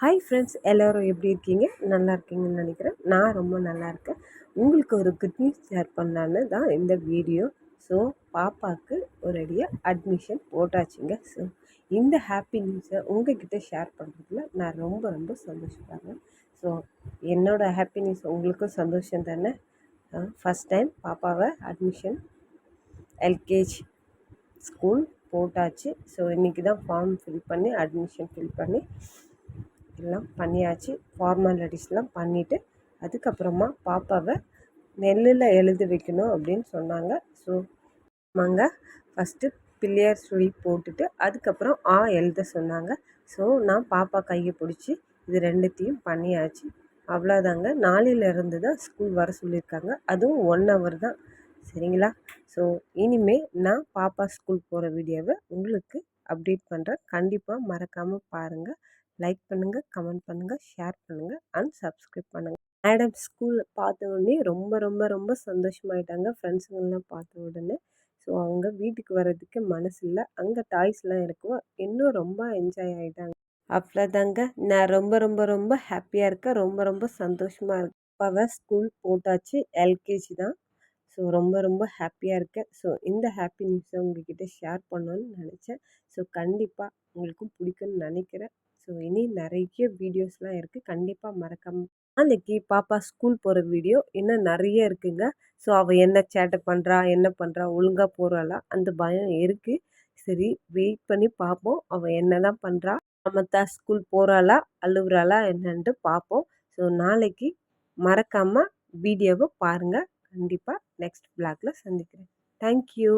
Hi friends, எல்லோரும் எப்படி இருக்கீங்க? நல்லா இருக்கீங்கன்னு நினைக்கிறேன். நான் ரொம்ப நல்லா இருக்கேன். உங்களுக்கு ஒரு குட் நியூஸ் ஷேர் பண்ணலான்னு தான் இந்த வீடியோ. ஸோ பாப்பாவுக்கு ஒரு அடியாக அட்மிஷன் போட்டாச்சுங்க. ஸோ இந்த ஹாப்பி நியூஸை உங்ககிட்ட ஷேர் பண்ணுறதுல நான் ரொம்ப ரொம்ப சந்தோஷப்படுறேன். ஸோ என்னோடய ஹாப்பி நியூஸ் உங்களுக்கும் சந்தோஷம் தானே? ஃபஸ்ட் டைம் பாப்பாவை அட்மிஷன் எல்கேஜி ஸ்கூல் போட்டாச்சு. ஸோ இன்றைக்கி தான் ஃபார்ம் ஃபில் பண்ணி அட்மிஷன் ஃபில் பண்ணி எல்லாம் பண்ணியாச்சு. ஃபார்மாலிட்டிஸ்லாம் பண்ணிவிட்டு அதுக்கப்புறமா பாப்பாவை நெல்லில் எழுத வைக்கணும் அப்படின்னு சொன்னாங்க. ஸோ ஆமாங்க, ஃபஸ்ட்டு பிள்ளையார் சுழி போட்டுட்டு அதுக்கப்புறம் எழுத சொன்னாங்க. ஸோ நான் பாப்பா கையை பிடிச்சி இது ரெண்டுத்தையும் பண்ணியாச்சு. அவ்வளோதாங்க. நாளையிலேருந்து தான் ஸ்கூல் வர சொல்லியிருக்காங்க. அதுவும் 1 ஹவர் தான். சரிங்களா? ஸோ இனிமேல் நான் பாப்பா ஸ்கூல் போகிற வீடியோவை உங்களுக்கு அப்டேட் பண்ணுறேன். கண்டிப்பாக மறக்காமல் பாருங்கள். லைக் பண்ணுங்கள், கமெண்ட் பண்ணுங்கள், ஷேர் பண்ணுங்கள் அண்ட் சப்ஸ்கிரைப் பண்ணுங்கள். மேடம் ஸ்கூல் பார்த்த உடனே ரொம்ப ரொம்ப ரொம்ப சந்தோஷமாயிட்டாங்க. ஃப்ரெண்ட்ஸுங்கெல்லாம் பார்த்த உடனே. ஸோ அவங்க வீட்டுக்கு வர்றதுக்கு மனசு இல்லை. அங்கே டாய்ஸ்லாம் இருக்கும், இன்னும் ரொம்ப என்ஜாய் ஆகிட்டாங்க. அவ்வளோதாங்க. நான் ரொம்ப ரொம்ப ரொம்ப ஹாப்பியாக இருக்கேன். ரொம்ப ரொம்ப சந்தோஷமாக இருக்கேன். அப்பாவை ஸ்கூல் போட்டாச்சு. எல்கேஜி தான். ஸோ ரொம்ப ரொம்ப ஹாப்பியாக இருக்கேன். ஸோ இந்த ஹாப்பி நியூஸை உங்ககிட்ட ஷேர் பண்ணணும்னு நினச்சேன். ஸோ கண்டிப்பாக உங்களுக்கும் பிடிக்கும்னு நினைக்கிறேன். ஸோ இனி நிறைய வீடியோஸ்லாம் இருக்குது. கண்டிப்பாக மறக்காமல் நாளைக்கு பாப்பா ஸ்கூல் போகிற வீடியோ இன்னும் நிறைய இருக்குங்க. ஸோ அவள் என்ன சேட்டை பண்ணுறா, என்ன பண்ணுறா, ஒழுங்காக போகிறாளா, அந்த பயம் இருக்குது. சரி, வெயிட் பண்ணி பார்ப்போம். அவள் என்னதான் பண்ணுறா, சமத்தா ஸ்கூல் போகிறாளா, அழுகுறாளா என்னன்ட்டு பார்ப்போம். ஸோ நாளைக்கு மறக்காமல் வீடியோவை பாருங்கள். கண்டிப்பாக நெக்ஸ்ட் வ்ளாகில் சந்திக்கிறேன். தேங்க்யூ.